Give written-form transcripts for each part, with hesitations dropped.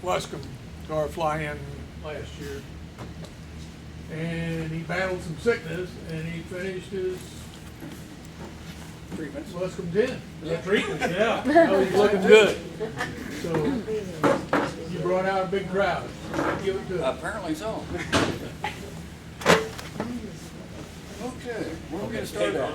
Luscombe car fly-in last year. And he battled some sickness and he finished his Treatments. Luscombe 10. Treatment, yeah. No, he's looking good. So you brought out a big crowd. Give it to him. Apparently so. Okay, where are we gonna start at?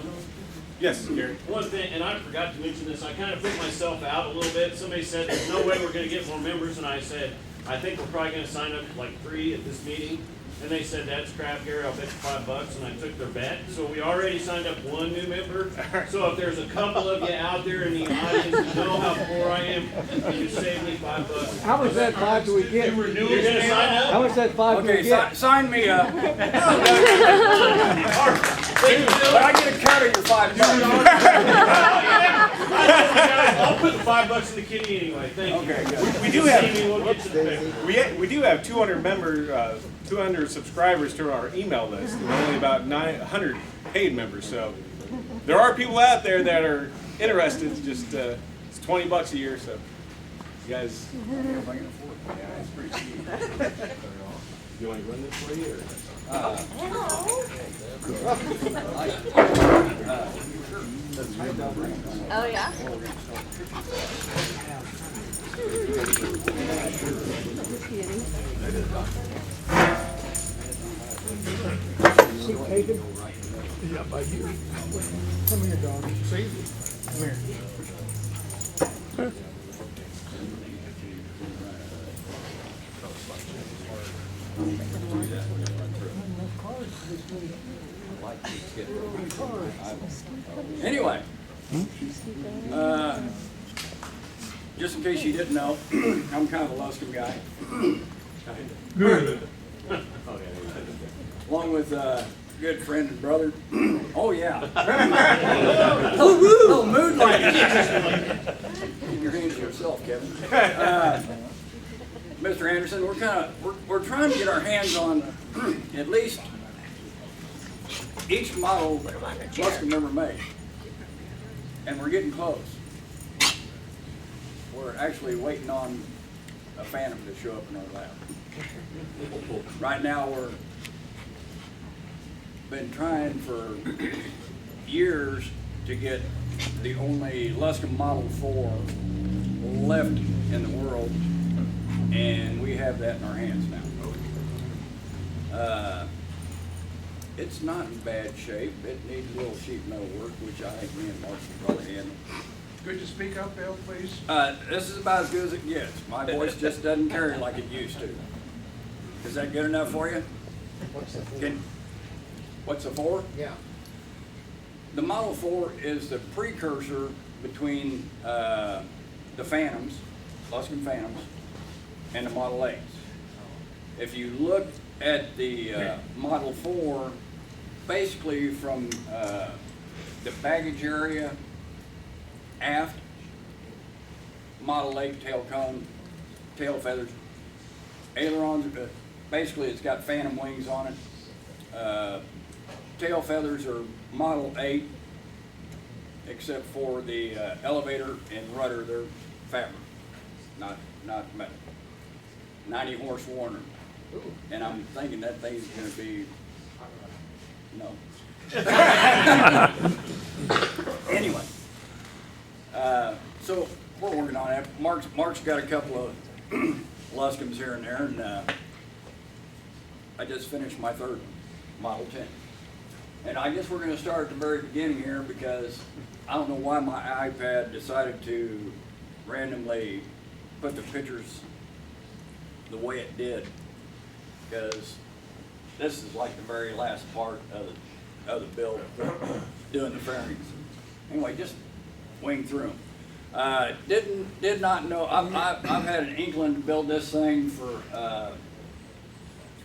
Yes, Gary. One thing, and I forgot to mention this, I kind of put myself out a little bit. Somebody said there's no way we're going to get more members, and I said, I think we're probably going to sign up like 3 at this meeting. And they said, that's crap, Gary, I'll bet you $5, and I took their bet. So we already signed up 1 new member. So if there's a couple of you out there in the audience who know how poor I am, you can save me $5. How much that 5 do we get? You're going to sign up? How much that 5 do we Okay, get? sign me up. But I get a cut of your $5. I'll put the $5 in the kitty anyway. Thank you. Okay, good. We do have We'll get to the paper. we do have 200 members, 200 subscribers to our email list, and only about 900 paid members. So there are people out there that are interested. Just it's $20 a year, so you guys. If I can afford it. Yeah, it's pretty cheap. You want to run this for you? Or? Oh, yeah? Yeah, by you. Come here, dog. Save it. Come here. Anyway, just in case you didn't know, I'm kind of a Luscombe guy. Good. Along with good friend and brother. Oh yeah. Little mood lighting. Keep your hands to yourself, Kevin. Mr. Anderson, we're trying to get our hands on at least each model Luscombe ever made, and we're getting close. We're actually waiting on a Phantom to show up in our lab. Right now, we're been trying for years to get the only Luscombe Model 4 left in the world, and we have that in our hands now. It's not in bad shape. It needs a little sheet metal work, which I think me and Mark can probably handle. Could you speak up, Bill, please? This is about as good as it gets. My voice just doesn't carry like it used to. Is that good enough for you? What's the 4? What's the 4? Yeah. The Model 4 is the precursor between the Phantoms, Luscombe Phantoms, and the Model 8s. If you look at the Model 4, basically from the baggage area aft, Model 8 tail cone, tail feathers, ailerons, basically it's got Phantom wings on it. Tail feathers are Model 8, except for the elevator and rudder, they're fabric, not metal. 90 horse Warner. And I'm thinking that thing's gonna be, no. Anyway, so we're working on it. Mark's got a couple of Luscombes here and there, and I just finished my 3rd Model 10. And I guess we're gonna start at the very beginning here because I don't know why my iPad decided to randomly put the pictures the way it did, because this is like the very last part of the build, doing the fairings. Anyway, just wing through them. Did not know. I've had an inkling to build this thing for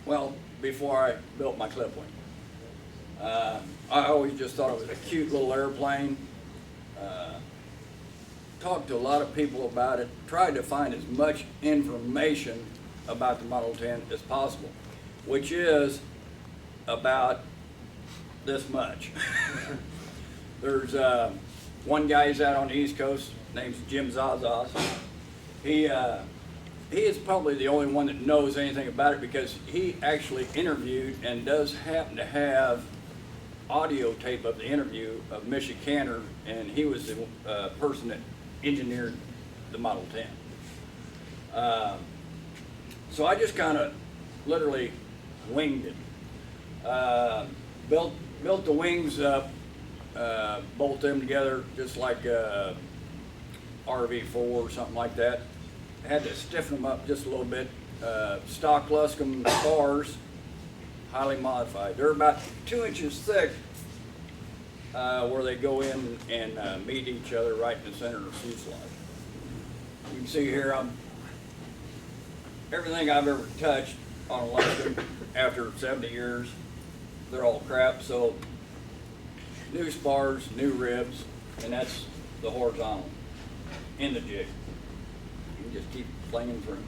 well, before I built my clip wing. I always just thought it was a cute little airplane. Talked to a lot of people about it. Tried to find as much information about the Model 10 as possible, which is about this much. There's one guy who's out on the East Coast, name's Jim Zazas. He he is probably the only one that knows anything about it because he actually interviewed and does happen to have audio tape of the interview of Michigan Cantor, and he was the person that engineered the Model 10. So I just kind of literally winged it. Built the wings up, bolt them together just like RV4 or something like that. Had to stiffen them up just a little bit. Stock Luscombe bars, highly modified. They're about 2 inches thick where they go in and meet each other right in the center of the fuselage. You can see here, everything I've ever touched on a Luscombe after 70 years, they're all crap. So new spars, new ribs, and that's the horizontal in the jig. You can just keep flinging through.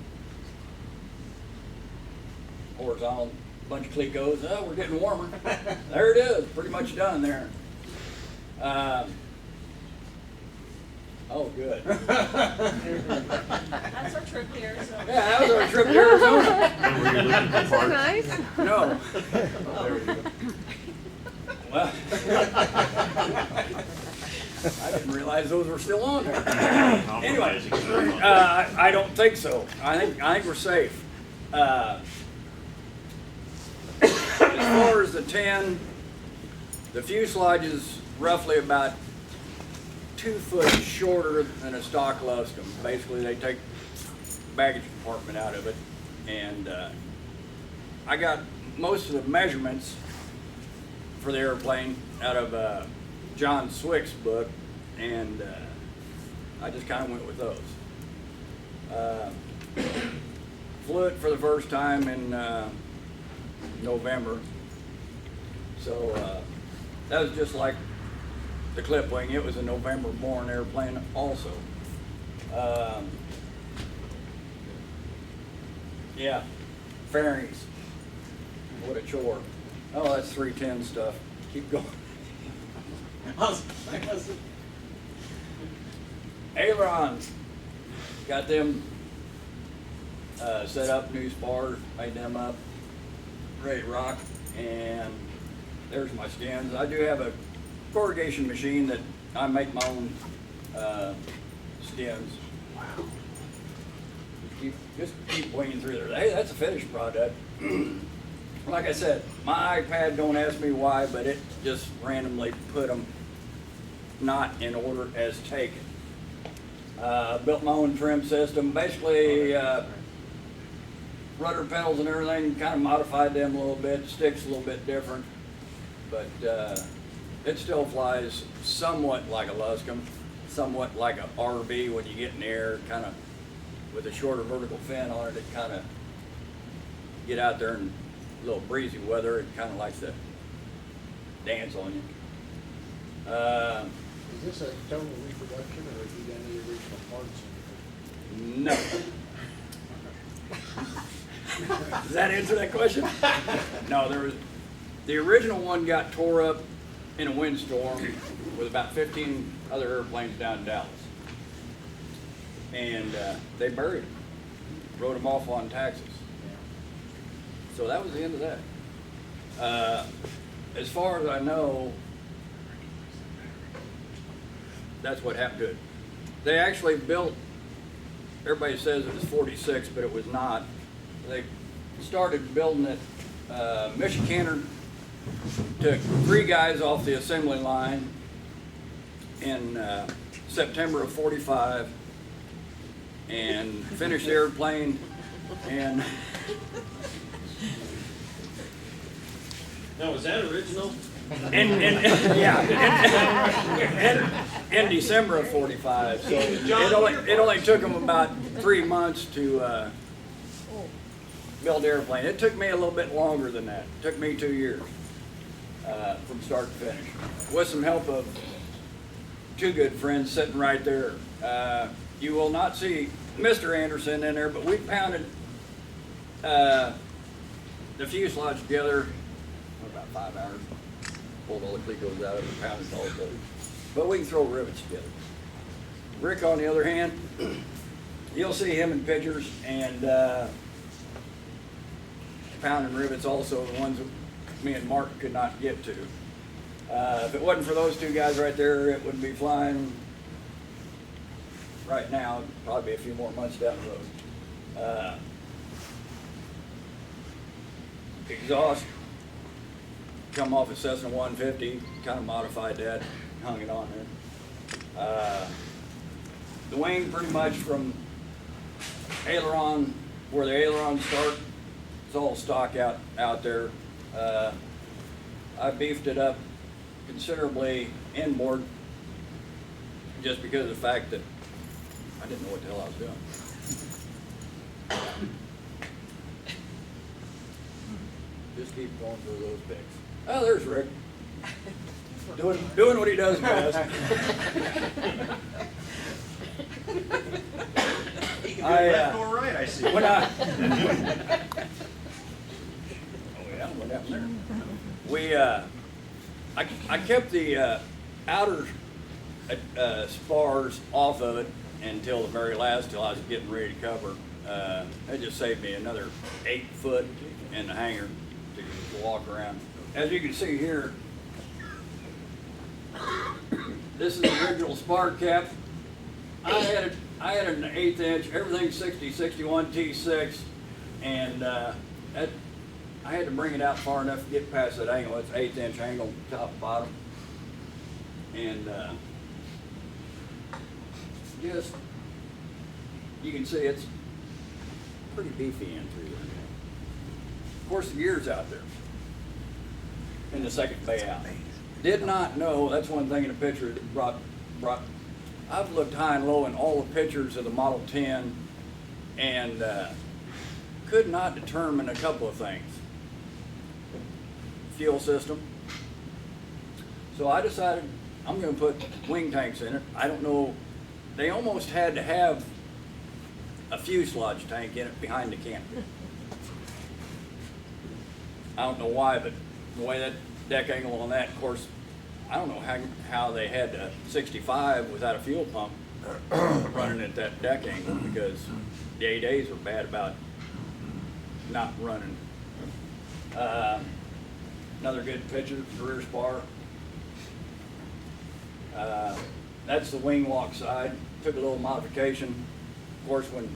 Horizontal, bunch of clicos. Oh, we're getting warmer. There it is, pretty much done there. Oh, good. That's our trip to Arizona. Yeah, that was our trip to Arizona. That's so nice. No. Well, I didn't realize those were still on there. Anyway, I don't think so. I think we're safe. As far as the 10, the fuselage is roughly about 2 foot shorter than a stock Luscombe. Basically, they take baggage compartment out of it, and I got most of the measurements for the airplane out of John Swick's book, and I just kind of went with those. Flew it for the first time in November, so that was just like the clip wing. It was a November born airplane also. Yeah, fairings. What a chore. Oh, that's 310 stuff. Keep going. Ailerons. Got them set up, new spars, made them up, ready to rock, and there's my skins. I do have a corrugation machine that I make my own skins. Wow. Just keep winging through there. Hey, that's a finished product. Like I said, my iPad don't ask me why, but it just randomly put them not in order as taken. Built my own trim system. Basically, rudder pedals and everything, kind of modified them a little bit. Sticks a little bit different, but it still flies somewhat like a Luscombe, somewhat like a RV when you get in the air, kind of with a shorter vertical fin on it. It kind of get out there in a little breezy weather. It kind of likes to dance on you. Is this a total reproduction, or have you done any original parts in No. Does that answer that question? No, the original one got tore up in a windstorm with about 15 other airplanes down in Dallas. And they buried them, wrote them off on taxes. So that was the end of that. As far as I know, that's what happened to it. They actually built, everybody says it was 46, but it was not. They started building it, Michigan Cantor took 3 guys off the assembly line in September of 45 and finished the airplane, and Now, was that original? in December of 45. So it only took them about 3 months to build the airplane. It took me a little bit longer than that. It took me 2 years from start to finish, with some help of 2 good friends sitting right there. You will not see Mr. Anderson in there, but we pounded the fuselage together for about 5 hours. Pulled all the clicos out of it, pounded it all together. But we can throw rivets together. Rick, on the other hand, you'll see him in pictures, and pounding rivets also the ones that me and Mark could not get to. If it wasn't for those two guys right there, it wouldn't be flying right now, probably a few more months down the road. Exhaust come off a Cessna 150, kind of modified that, hung it on there. The wing pretty much from aileron, where the ailerons start, it's all stock out there. I beefed it up considerably inboard just because of the fact that I didn't know what the hell I was doing. Just keep going through those picks. Oh, there's Rick. Doing what he does best. You can do left or right, I see. When I, oh yeah, what happened there? We, I kept the outer spars off of it until the very last, till I was getting ready to cover. It just saved me another 8 foot in the hangar to walk around. As you can see here, this is the original spar cap. I had an 1/8 inch, everything 60, 61 T6, and I had to bring it out far enough to get past that angle. It's 1/8 inch angle, top to bottom, and just you can see it's pretty beefy in through there. Of course, the gear's out there in the second bay out. Did not know, that's one thing in the picture that brought I've looked high and low in all the pictures of the Model 10 and could not determine a couple of things. Fuel system. So I decided I'm going to put wing tanks in it. I don't know, they almost had to have a fuselage tank in it behind the canopy. I don't know why, but the way that deck angle on that, of course, I don't know how they had a 65 without a fuel pump running at that deck angle, because the 8As were bad about not running. Another good picture, the rear spar. That's the wing walk side. Took a little modification. Of course, when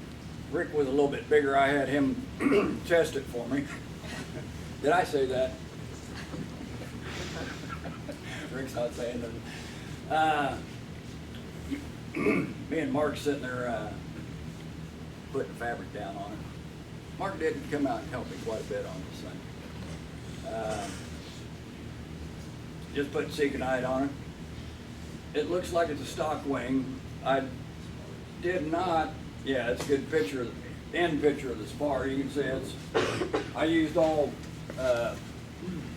Rick was a little bit bigger, I had him test it for me. Did I say that? Rick's not saying nothing. Me and Mark sitting there putting fabric down on it. Mark did come out and help me quite a bit on this thing. Just put Seconite on it. It looks like it's a stock wing. I did not, yeah, it's a good picture, end picture of the spar. You can see it's, I used all,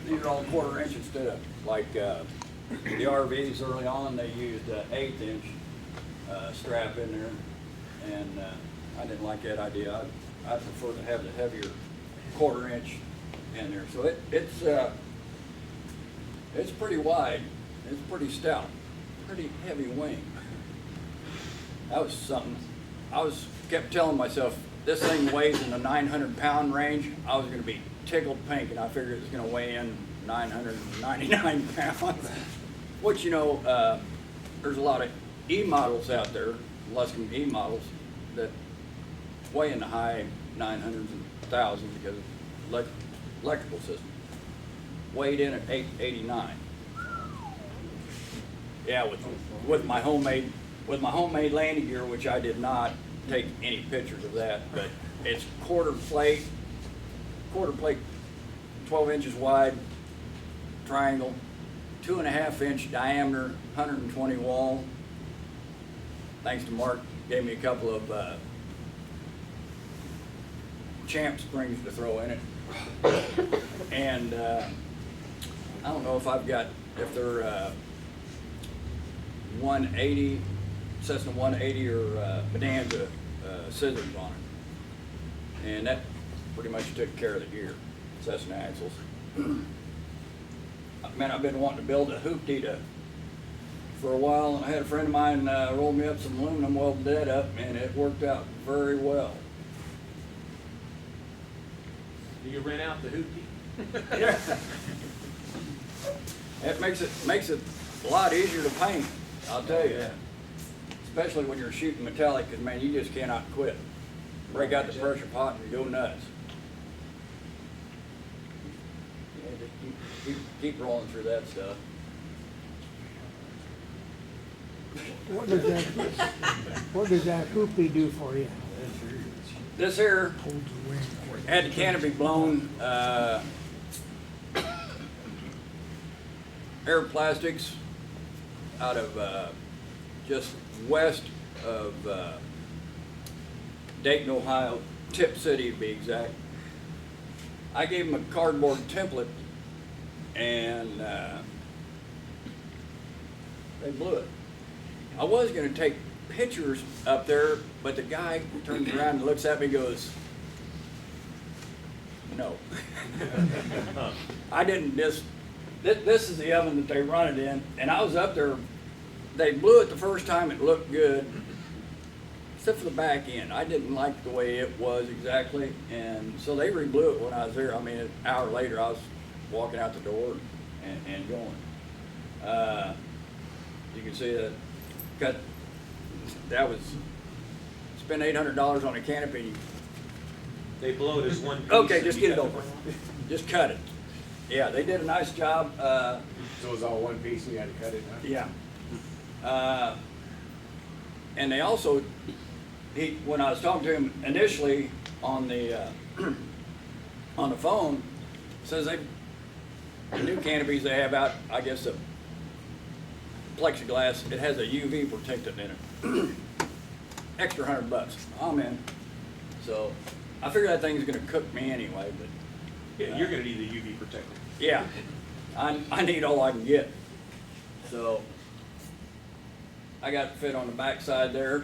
these are all 1/4 inch instead of like the RVs early on, they used 1/8 inch strap in there, and I didn't like that idea. I prefer to have the heavier 1/4 inch in there. So it's pretty wide, it's pretty stout, pretty heavy wing. That was something. Kept telling myself, this thing weighs in the 900-pound range. I was going to be tickled pink, and I figured it was going to weigh in 999 pounds. Which, you know, there's a lot of E-models out there, Luscome E-models, that weigh in the high 900s and 1000s because of electrical system. Weighed in at 889. Yeah, with my homemade landing gear, which I did not take any pictures of that, but it's quarter plate, 12 inches wide, triangle, 2.5 inch diameter, 120 wall. Thanks to Mark, gave me a couple of champ springs to throw in it. And I don't know if if they're 180, Cessna 180 or Bonanza scissors on it. And that pretty much took care of the gear, Cessna axles. Man, I've been wanting to build a hoopty to for a while, and I had a friend of mine roll me up some aluminum, weld that up, and it worked out very well. Do you rent out the hoopty? Yeah. It makes it a lot easier to paint, I'll tell you. Especially when you're shooting metallic, because man, you just cannot quit. Break out the pressure pot and go nuts. Yeah, just keep rolling through that stuff. What does that hoopty do for you? This here had the canopy blown, air plastics out of just west of Dayton, Ohio, Tip City to be exact. I gave them a cardboard template and they blew it. I was going to take pictures up there, but the guy turns around and looks at me and goes, no. I didn't this is the oven that they run it in, and I was up there. They blew it the first time, it looked good, except for the back end. I didn't like the way it was exactly, and so they re-blew it when I was there. I mean, an hour later, I was walking out the door and going. You can see that spent $800 on a canopy. They blow it as one piece. Okay, and just you get it got- over. Just cut it. Yeah, they did a nice job. So it was all one piece and you had to cut it, huh? Yeah. And they also, when I was talking to him initially on the on the phone, says the new canopies they have out, I guess the plexiglass, it has a UV protectant in it. Extra $100. I'm in. So I figure that thing's gonna cook me anyway, but Yeah, you're gonna need the UV protector. yeah, I need all I can get. So I got it fit on the back side there.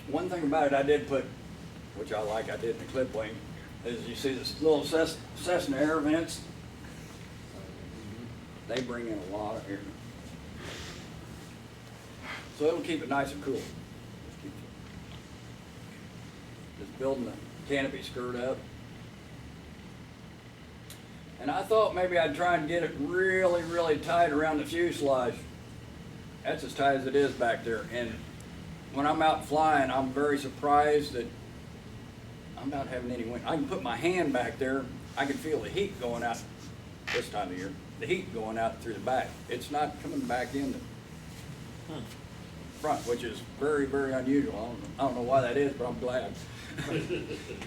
One thing about it I did put, which I like, I did in the clip wing, is you see this little Cessna air vents. They bring in a lot of air. So it'll keep it nice and cool. Just building the canopy skirt up. And I thought maybe I'd try and get it really, really tight around the fuselage. That's as tight as it is back there. And when I'm out flying, I'm very surprised that I'm not having any wind. I can put my hand back there. I can feel the heat going out this time of year. The heat going out through the back. It's not coming back in the front, which is very, very unusual. I don't know why that is, but I'm glad.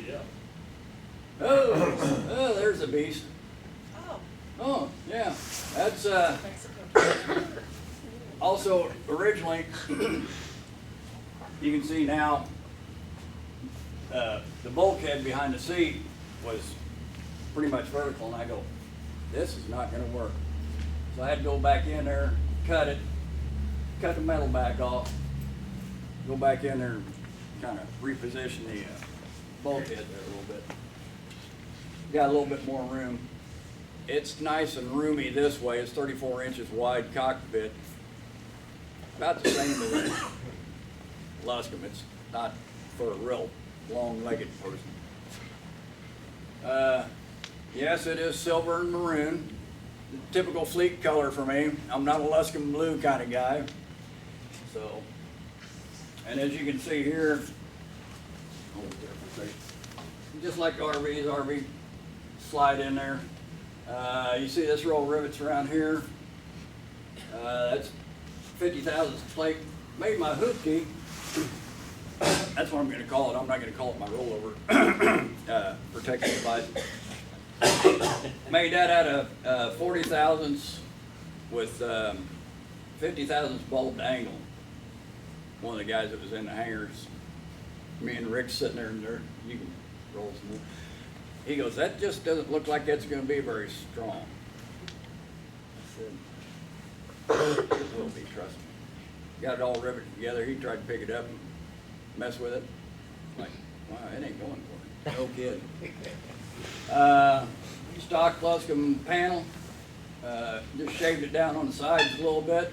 Yeah. Oh, there's a beast. Oh, yeah. That's also originally, you can see now, the bulkhead behind the seat was pretty much vertical, and I go, this is not gonna work. So I had to go back in there, cut the metal back off, go back in there and kind of reposition the bulkhead there a little bit. Got a little bit more room. It's nice and roomy this way. It's 34 inches wide cockpit. About the same as Luscome. It's not for a real long-legged person. Yes, it is silver and maroon. The typical fleet color for me. I'm not a Luscome blue kind of guy. So, and as you can see here, just like RVs, RV slide in there. You see this row of rivets around here. That's 50 thousandths plate. Made my hoop key. That's what I'm going to call it. I'm not going to call it my rollover protection device. Made that out of 40 thousandths with 50 thousandths bulbed angle. One of the guys that was in the hangars, me and Rick sitting there, and you can roll some more. He goes, that just doesn't look like it's going to be very strong. I said, it will be, trust me. Got it all riveted together. He tried to pick it up and mess with it. Like, wow, it ain't going for it. No kidding. Stock Luscome panel. Just shaved it down on the sides a little bit.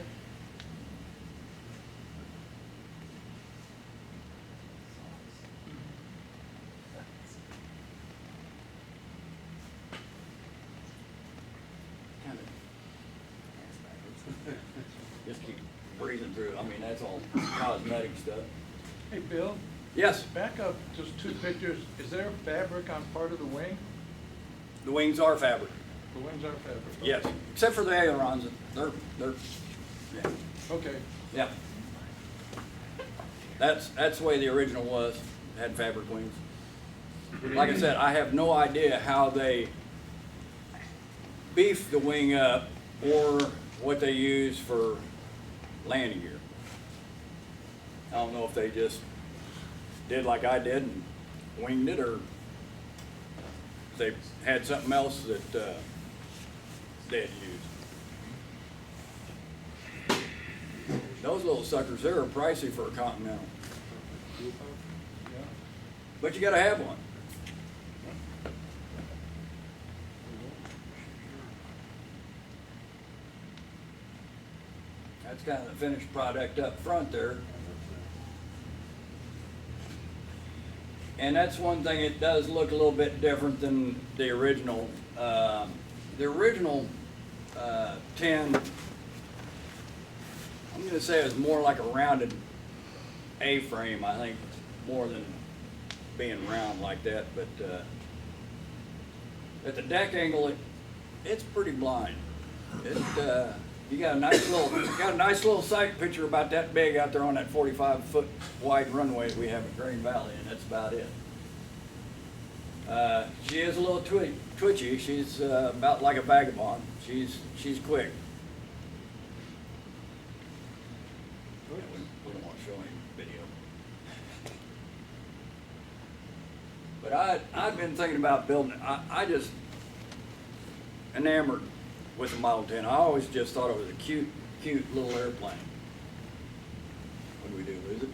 Kind of just keep breathing through. I mean, that's all cosmetic stuff. Hey, Bill, Yes, back up just 2 pictures. Is there fabric on part of the wing? the wings are fabric. The wings are fabric? Yes, except for the ailerons. They're yeah. Okay. Yeah. That's the way the original was, had fabric wings. Like I said, I have no idea how they beef the wing up or what they use for landing gear. I don't know if they just did like I did and winged it, or if they had something else that they had used. Those little suckers there are pricey for a Continental. But you gotta have one. That's kind of the finished product up front there. And that's one thing, it does look a little bit different than the original. The original 10, I'm gonna say it was more like a rounded A-frame, I think, more than being round like that, but at the deck angle, it's pretty blind. You got a nice little sight picture about that big out there on that 45-foot wide runway we have at Green Valley, and that's about it. She is a little twitchy. She's about like a vagabond. She's quick. We don't want to show any video. But I've been thinking about building it. I just enamored with the Model 10. I always just thought it was a cute little airplane. What do we do, lose it?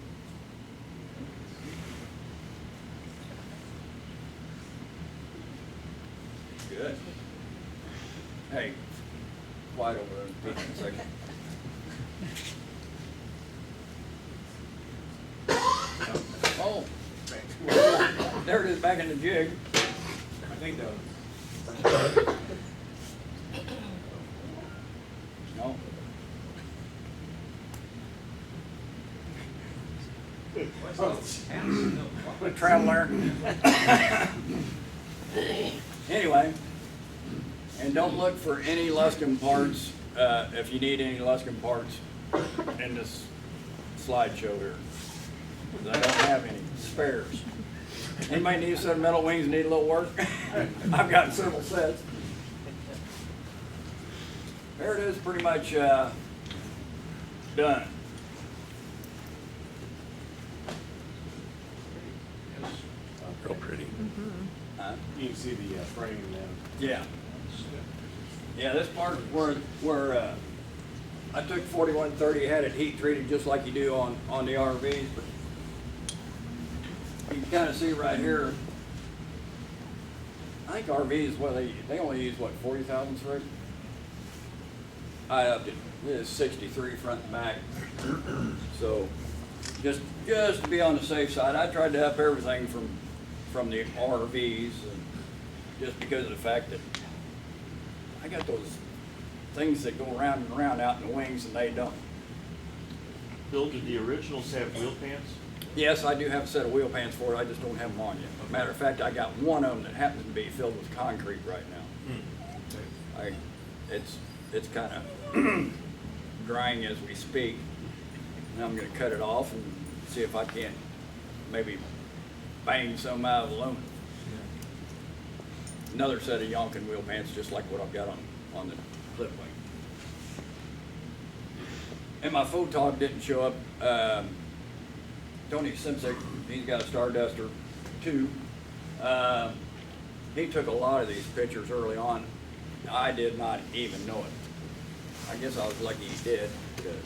Good. Hey, quiet over there in the peeking section. Oh, there it is back in the jig. I think that No. A traveler. Anyway, and don't look for any Luscombe parts, if you need any Luscombe parts in this slideshow here. 'Cause I don't have any spares. Anybody need a set of metal wings and need a little work? I've got several sets. There it is, pretty much done. Real pretty. you can see the frame now. Yeah. Yeah, this part where I took 4130, had it heat treated just like you do on the RVs, but you can kind of see right here. I think RVs, what they only use what, 40 thousandths for it? I upped it. It is 63 front and back. So just to be on the safe side, I tried to up everything from the RVs, and just because of the fact that I got those things that go around and around out in the wings, and they don't. Bill, did the originals have wheel pants? Yes, I do have a set of wheel pants for it. I just don't have them on yet. Matter of fact, I got one of them that happens to be filled with concrete right now. It's kind of drying as we speak. And I'm going to cut it off and see if I can't maybe bang some out of aluminum. Another set of Yonkin wheel pants, just like what I've got on the clip wing. And my photog didn't show up. Tony Simsick, he's got a Starduster too. He took a lot of these pictures early on. I did not even know it. I guess I was lucky he did, because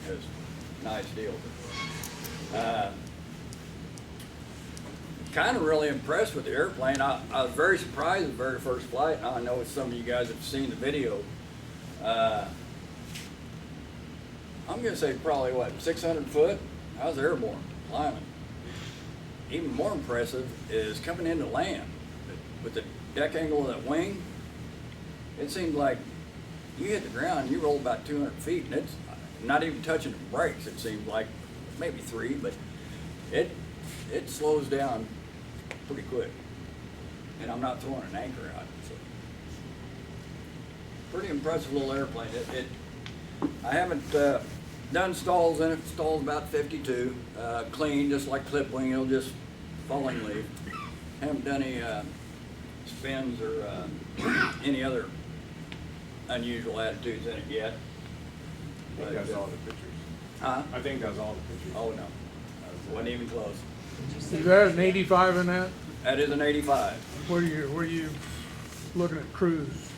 it was a nice deal. kind of really impressed with the airplane. I was very surprised the very first flight. And I know some of you guys have seen the video. I'm gonna say probably what, 600 foot? I was airborne, climbing. Even more impressive is coming into land with the deck angle of that wing. It seemed like you hit the ground, you roll about 200 feet, and it's not even touching the brakes. It seems like maybe 3, but it slows down pretty quick. And I'm not throwing an anchor out. So. Pretty impressive little airplane. I haven't done stalls in it. Stalls about 52. Clean, just like clip wing. It'll just falling leave. Haven't done any spins or any other unusual attitudes in it yet. I think that's all the pictures. Huh? I think that's all the pictures. Oh no, wasn't even close. Is that an 85 in that? That is an 85. Where you looking at cruise?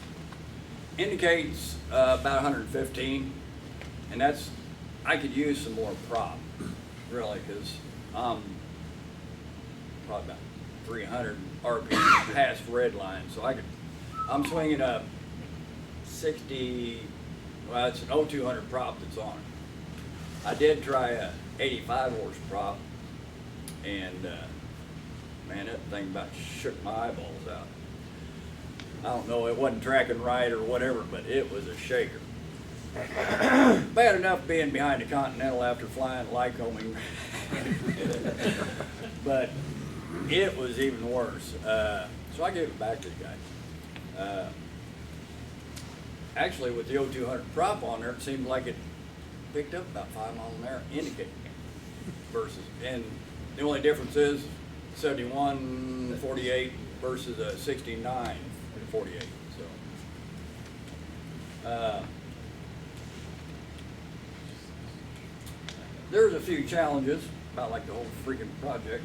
Indicates about 115, and that's, I could use some more prop, really, because I'm probably about 300 RPM past red line, so I'm swinging a 60, well, it's an 0200 prop that's on it. I did try a 85 horse prop, and man, that thing about shook my eyeballs out. I don't know, it wasn't tracking right or whatever, but it was a shaker. Bad enough being behind the Continental after flying Lycoming, but it was even worse. So I gave it back to the guy. Actually, with the 0200 prop on there, it seemed like it picked up about 5 miles an hour indicator versus, and the only difference is 71/48 versus a 69/48. So there's a few challenges about like the whole freaking project.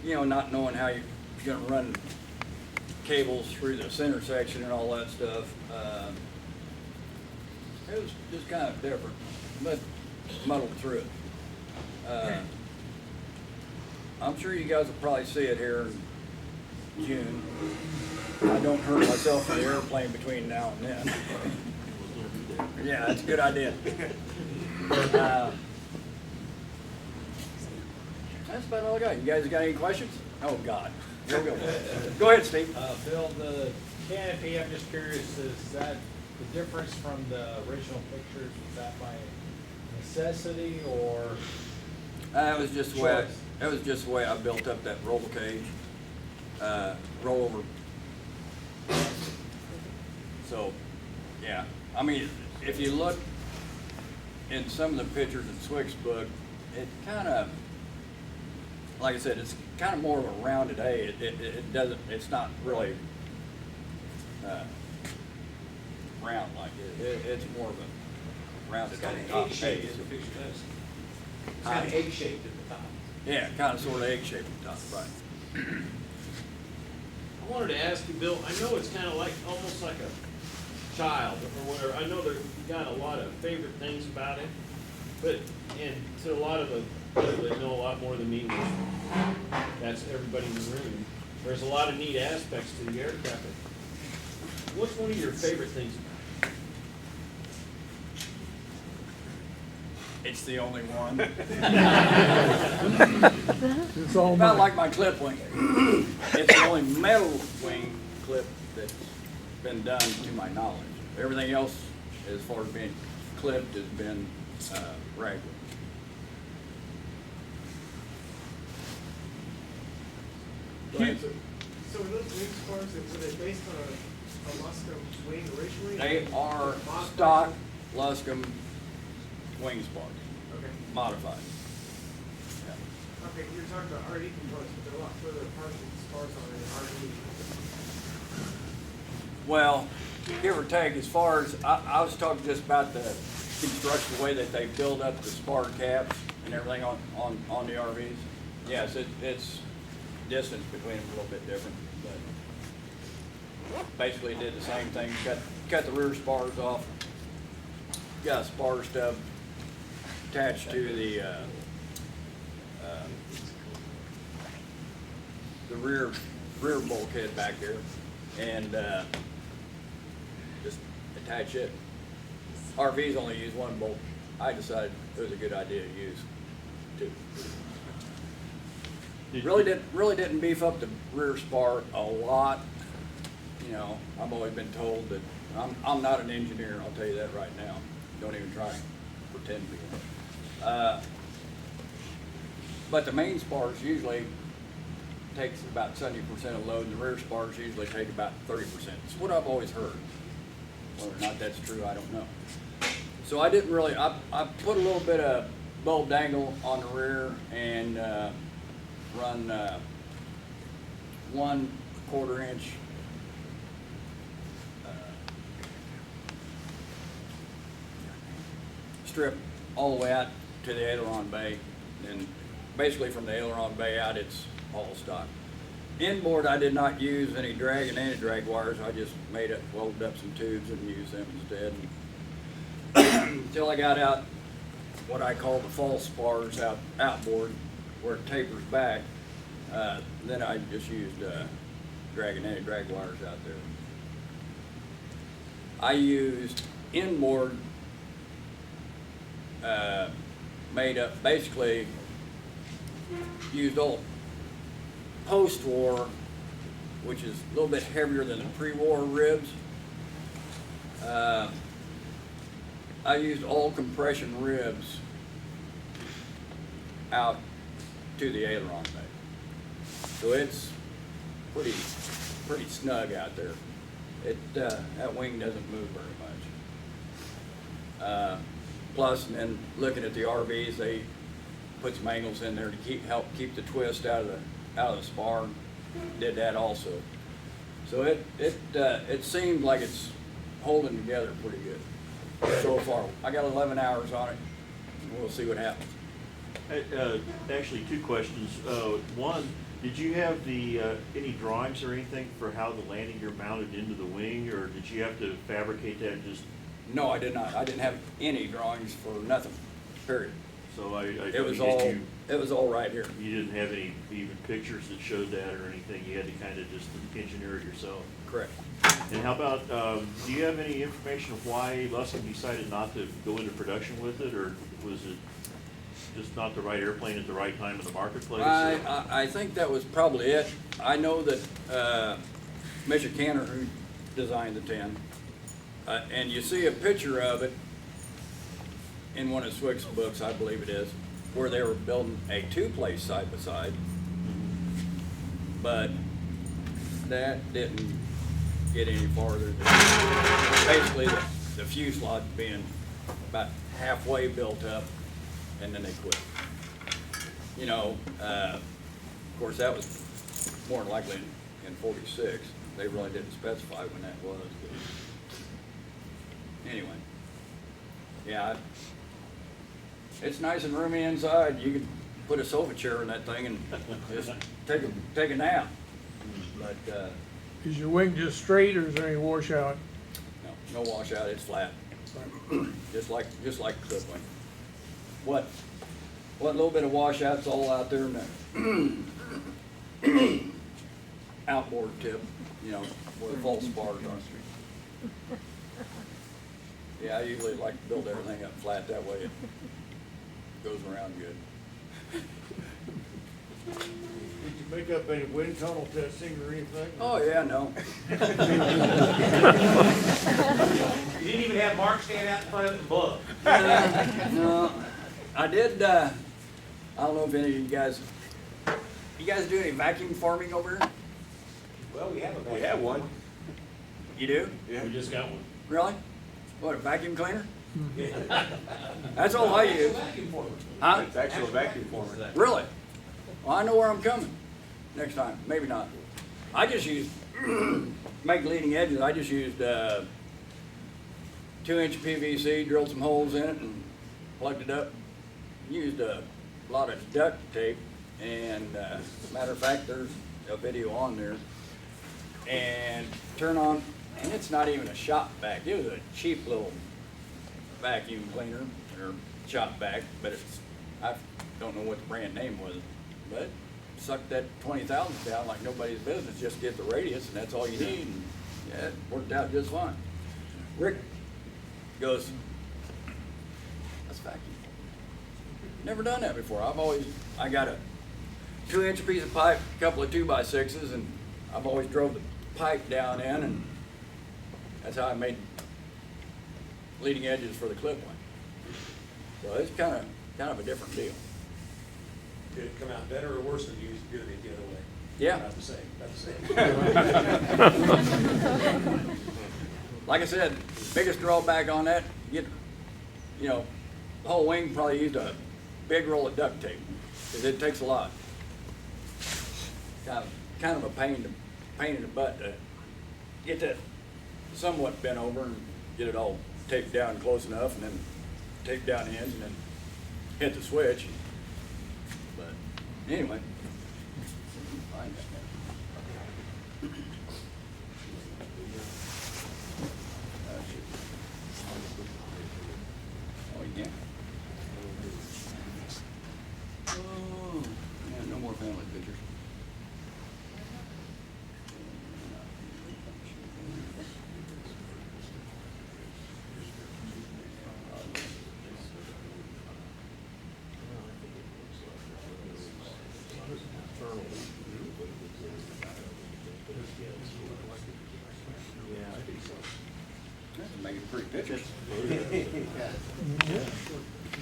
You know, not knowing how you're going to run cables through the center section and all that stuff. It was just kind of different, but muddled through it. I'm sure you guys will probably see it here in June. I don't hurt myself in the airplane between now and then. Yeah, that's a good idea. That's about all I got. You guys got any questions? Oh, God. Here we go. Go ahead, Steve. Bill, the canopy, I'm just curious, is that the difference from the original pictures? Was that by necessity or? It was just the way I built up that roll cage, rollover. So, yeah. I mean, if you look in some of the pictures in Swick's book, it kind of, like I said, it's kind of more of a rounded A. It doesn't, it's not really round like it. It's more of a rounded It's kind of top egg-shaped A. as the picture does. It's kind of egg-shaped at the top. Yeah, kind of sort of egg-shaped at the top, right. I wanted to ask you, Bill, I know it's kind of like, almost like a child or whatever. I know you got a lot of favorite things about it, but, and to a lot of the people that know a lot more than me, that's everybody in the room, there's a lot of neat aspects to the aircraft. What's one of your favorite things about it? It's the only one. It's all About mine. like my clip wing. It's the only metal wing clip that's been done to my knowledge. Everything else, as far as being clipped, has been regular. Go ahead, sir. So were those wing spars, were they based on a Luscome wing originally? They are Modified? stock Luscombe wing spars, Okay. modified. Okay, you're talking about RD components, but they're a lot further apart than the spars on an RD. Well, give or take, as far as, I was talking just about the construction, the way that they build up the spar caps and everything on the RVs. Yes, it's distance between them a little bit different, but basically did the same thing, cut the rear spars off, got a spar stub attached to the rear bulkhead back there and just attach it. RVs only use one bolt. I decided it was a good idea to use two. Really didn't beef up the rear spar a lot. You know, I've always been told that I'm not an engineer. I'll tell you that right now. Don't even try to pretend to be. But the main spars usually takes about 70% of load, and the rear spars usually take about 30%. It's what I've always heard. Whether or not that's true, I don't know. So I didn't really. I put a little bit of bulb dangle on the rear and run 1/4 inch strip all the way out to the aileron bay, and basically from the aileron bay out, it's all stock. Inboard, I did not use any drag and anti-drag wires. I just welded up some tubes and used them instead. Until I got out what I call the false spars outboard, where it tapers back. Then I just used drag and anti-drag wires out there. I used inboard made up, basically used old post-war, which is a little bit heavier than the pre-war ribs. I used all compression ribs out to the aileron bay. So it's pretty snug out there. That wing doesn't move very much. Plus, and then looking at the RVs, they put some angles in there to help keep the twist out of the spar. Did that also. So it seemed like it's holding together pretty good so far. I got 11 hours on it. We'll see what happens. Actually, two questions. One, did you have any drawings or anything for how the landing gear mounted into the wing, or did you have to fabricate that just? No, I did not. I didn't have any drawings for nothing, period. So It was all right here. You didn't have any even pictures that showed that or anything? You had to kind of just engineer it yourself? Correct. And how about, do you have any information of why Luscombe decided not to go into production with it, or was it just not the right airplane at the right time in the marketplace? I think that was probably it. I know that Mr. Canner, who designed the 10, and you see a picture of it in one of Swick's books, I believe it is, where they were building a two-place side-by-side, but that didn't get any farther than basically the fuselage being about halfway built up, and then they quit. You know, of course, that was more than likely in 46. They really didn't specify when that was. But anyway, yeah, it's nice and roomy inside. You could put a sofa chair in that thing and just take a nap. But Is your wing just straight or is there any washout? no washout. It's flat, just like the clip wing. What little bit of washout's all out there in the outboard tip, you know, where the false spars are. Yeah, I usually like to build everything up flat, that way it goes around good. Did you make up any wind tunnel testing or anything? Oh, yeah, no. You didn't even have Mark stand out in front of it and bluff. No, I did, I don't know if any of you guys do any vacuum farming over here? Well, we have a We have one. You do? Yeah. We just got one. Really? What, a vacuum cleaner? That's all I use. Huh? It's actually a vacuum former. Really? Well, I know where I'm coming next time. Maybe not. I just used, make leading edges, I just used 2-inch PVC, drilled some holes in it and plugged it up. Used a lot of duct tape, and matter of fact, there's a video on there. And turn on, and it's not even a shop vac. It was a cheap little vacuum cleaner or shop vac, but I don't know what the brand name was, but suck that 20,000 down like nobody's business, just get the radius and that's all you need. And yeah, it worked out just fine. Rick goes, that's vacuum. Never done that before. I got a 2-inch piece of pipe, a couple of 2x6s, and I've always drove the pipe down in, and that's how I made leading edges for the clip one. So it's kind of a different deal. Did it come out better or worse than you doing it the other way? Yeah. About the same, Like I said, biggest drawback on that, the whole wing probably used a big roll of duct tape, because it takes a lot. Kind of a pain in the butt to get that somewhat bent over and get it all taped down close enough, and then tape down the ends, and then hit the switch. But anyway. Oh, yeah. Oh, yeah, no more family pictures. Making pretty pictures.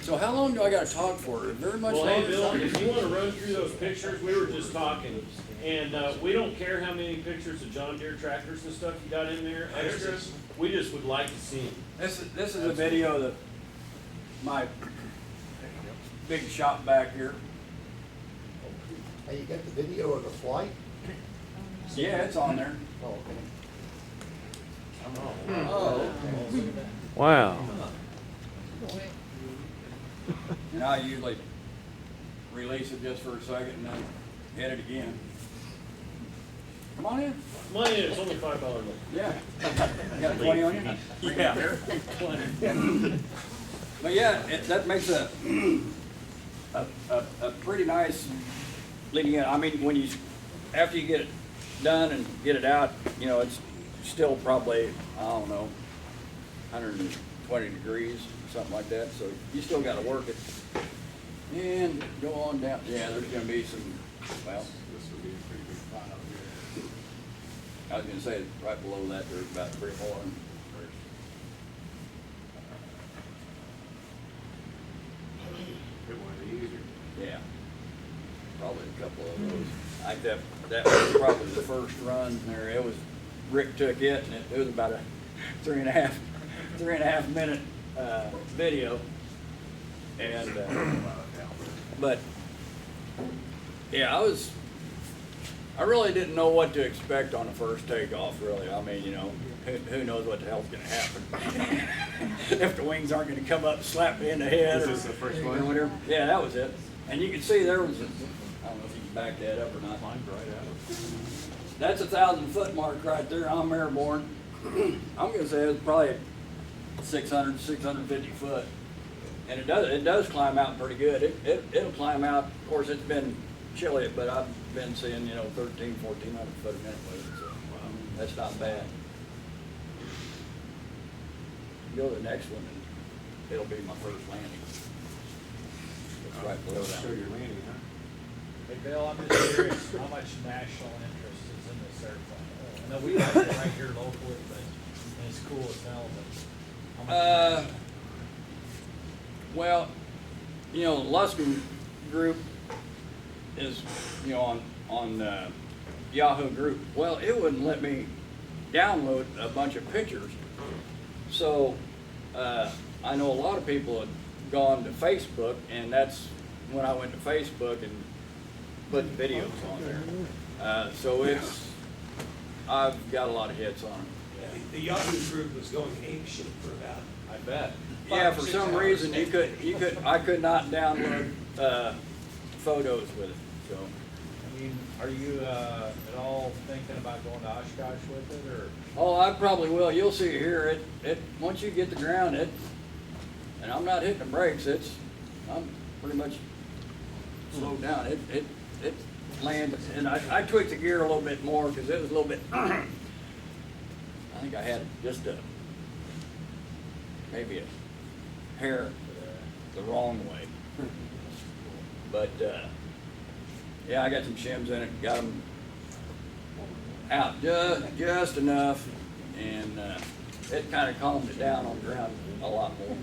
So how long do I gotta talk for? Very much Well, hey, longer? Bill, if you wanna run through those pictures, we were just talking, and, we don't care how many pictures of John Deere tractors and stuff you got in there, extras, we just would like to see them. This is a video that my big shop back here. Hey, you got the video of the flight? Yeah, it's on there. Oh, okay. Oh. Wow. And I usually release it just for a second and then hit it again. Come on in. Come on in, it's only $5 more. Yeah. You got 20 on you? Yeah. But yeah, that makes a pretty nice leading in. I mean, after you get it done and get it out, it's still probably, I don't know, 120 degrees, something like that. So you still got to work it. And go on down. Yeah, there's going to be some, well, this would be a pretty big pile here. I was going to say right below that there's about 3 more. Yeah, probably a couple of those. I think that was probably the first run there. It was, Rick took it, and it was about a 3.5 minute video. And but yeah, I really didn't know what to expect on the first takeoff. Really, I mean, who knows what the hell's going to happen? If the wings aren't going to come up and slap me in the head. Is this the first one? Or whatever. Yeah, that was it. And you can see there was I don't know if you can back that up or not. That's 1,000-foot mark right there. I'm airborne. I'm going to say it's probably 600, 650 foot. And it does climb out pretty good. It'll climb out. Of course, it's been chilly, but I've been seeing, 1,300, 1,400 foot a minute with it. So that's not bad. Go to the next one, and it'll be my first landing. It's right below that. Show your landing, huh? Hey, Bill, I'm just curious, how much national interest is in this airplane? I know we like it right here locally, and it's cool as hell, but how much? Well, Luscome group is, on Yahoo group. Well, it wouldn't let me download a bunch of pictures. So, I know a lot of people have gone to Facebook, and that's when I went to Facebook and put the videos on there. So I've got a lot of hits on it. The Yahoo group was going apeshit for about, I bet. Yeah, 5 or for 6 some hours. reason I could not download photos with it. So I mean, are you, at all thinking about going to Oshkosh with it, or? I probably will. You'll see here. It once you get the ground, and I'm not hitting the brakes. I'm pretty much slowed down. It land, and I tweaked the gear a little bit more because it was a little bit, I think I had just maybe a hair the wrong way. But, yeah, I got some shims in it, got them out just enough, and it kind of calmed it down on the ground a lot more.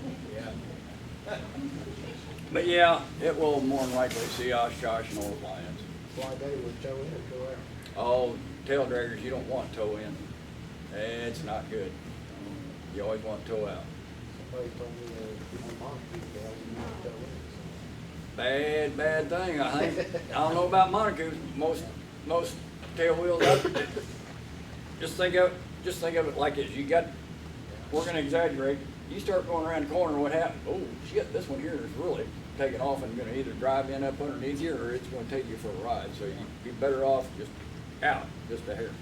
But yeah, it will more than likely see Oshkosh and Old Lions. Fly day with toe in or toe out? Oh, tail draggers, you don't want toe in. It's not good. You always want toe out. Somebody told me on Montague, they always want toe in. Bad thing, I think. I don't know about Montague. Most tail wheels out there. Just think of it like this. We're gonna exaggerate. You start going around the corner, what happens? Oh shit, this one here is really taking off and gonna either drive in up underneath you or it's gonna take you for a ride. So you'd be better off just out, just a hair.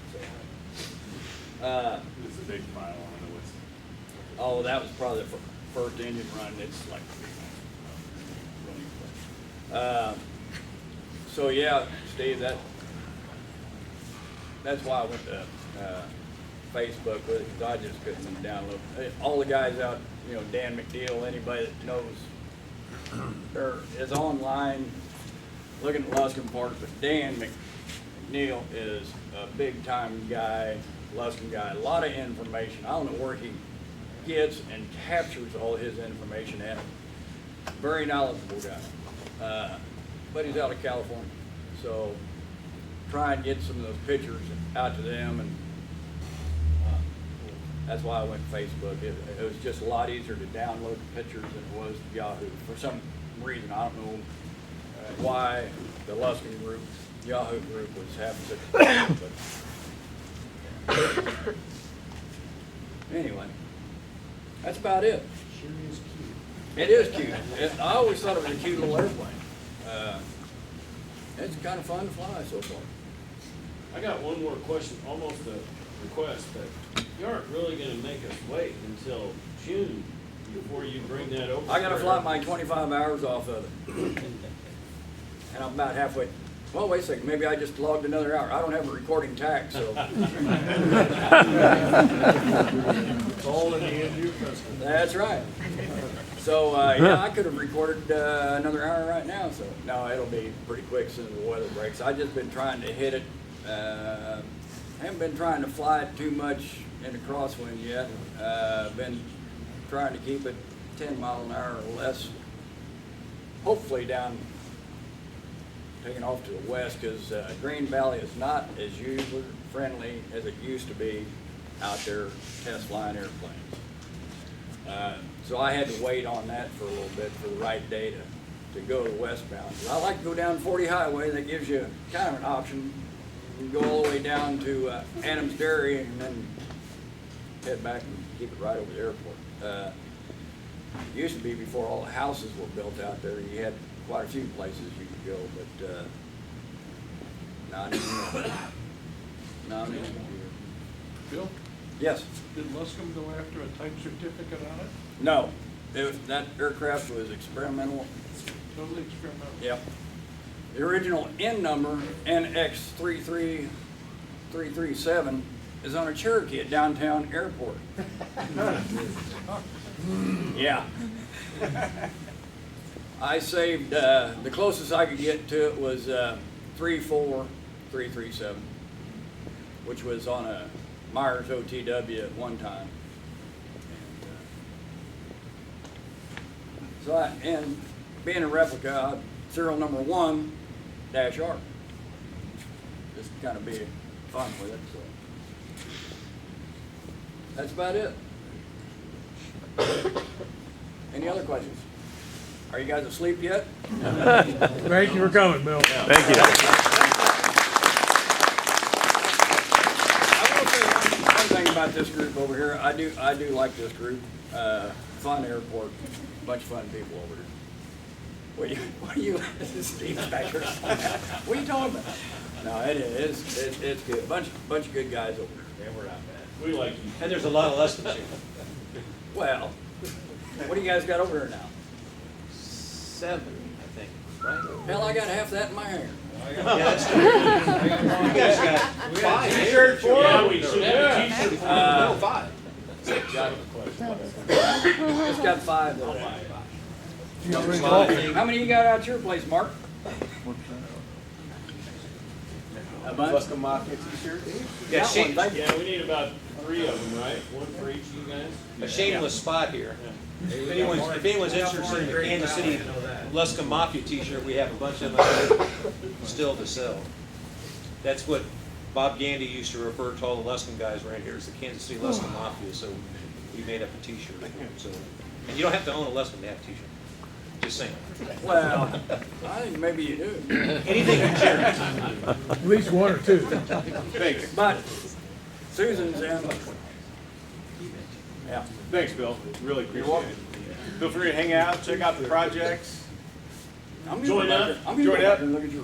So, It's a big pile on the list. oh, that was probably the first engine run. It's like, so yeah, Steve, that's why I went to Facebook with it, because I just couldn't download. All the guys out, Dan McNeil, anybody that knows, or is online looking at Luscombe parts, but Dan McNeil is a big time guy, Luscombe guy, a lot of information. I don't know where he gets and captures all his information at. Very knowledgeable guy. But he's out of California, so try and get some of those pictures out to them, and that's why I went to Facebook. It was just a lot easier to download the pictures than it was to Yahoo. For some reason, I don't know why the Luscombe group, Yahoo group, was having such a problem, but anyway, that's about it. Sure is cute. It is cute. I always thought it was a cute little airplane. It's kind of fun to fly so far. I got one more question, almost a request, but you aren't really gonna make us wait until June before you bring that over. I gotta fly my 25 hours off of it. And I'm about halfway. Well, wait a second, maybe I just logged another hour. I don't have a recording tag, so. It's all in the end you trust. That's right. So, yeah, I could have recorded another hour right now, so. No, it'll be pretty quick as soon as the weather breaks. I've just been trying to hit it. Haven't been trying to fly it too much in the crosswind yet. Been trying to keep it 10 miles an hour or less. Hopefully taking off to the west, because Green Valley is not as user friendly as it used to be out there test flying airplanes. So I had to wait on that for a little bit for the right day to go to westbound. I like to go down 40 highway. That gives you kind of an option. You can go all the way down to Adams Dairy and then head back and keep it right over the airport. It used to be before all the houses were built out there. You had quite a few places you could go, but not anymore. Not anymore. Bill, Yes. did Luscombe go after a type certificate on it? No. That aircraft was experimental. Totally experimental. Yep. The original N number, NX33337, is on a Cherokee at downtown airport. Yeah. I saved, the closest I could get to it was 34337, which was on a Myers OTW at one time. And being a replica, serial number 1-R. Just kind of be fun with it. So that's about it. Any other questions? Are you guys asleep yet? Thank you for coming, Bill. Thank you. I will say one thing about this group over here. I do like this group. Fun airport, bunch of fun people over here. What are you Steve's back here? What are you talking about? No, it's good. Bunch of good guys over here. Yeah, we're not bad. We like you. And there's a lot of Luscombe here. Well, what do you guys got over here now? 7, I think, right? Hell, I got half that in my hair. I You guys got five. T-shirt for Yeah, them? we should have a t-shirt. No, five. Just got 5 there. You already bought How many you got out at your place, Mark? A bunch? Luscombe Mafia T-shirt. Yeah, Got one, thank you. Yeah, we need about 3 of them, right? One for each of you guys? a shameless spot here. If anyone's interested in a Kansas City Luscombe Mafia t-shirt, we have a bunch of them still to sell. That's what Bob Gandy used to refer to all the Luscombe guys right here, as the Kansas City Luscombe Mafia, so we made up a t-shirt. So, and you don't have to own a Luscombe to have a t-shirt. Just saying. Well, I think maybe you do. Anything you share. at least one or two. Thanks. But Susan's in. Yeah. Thanks, Bill. Really appreciate it. Feel free to hang out, check out the projects. I'm gonna Join go back up. there. I'm gonna Join go back up. there and look at your.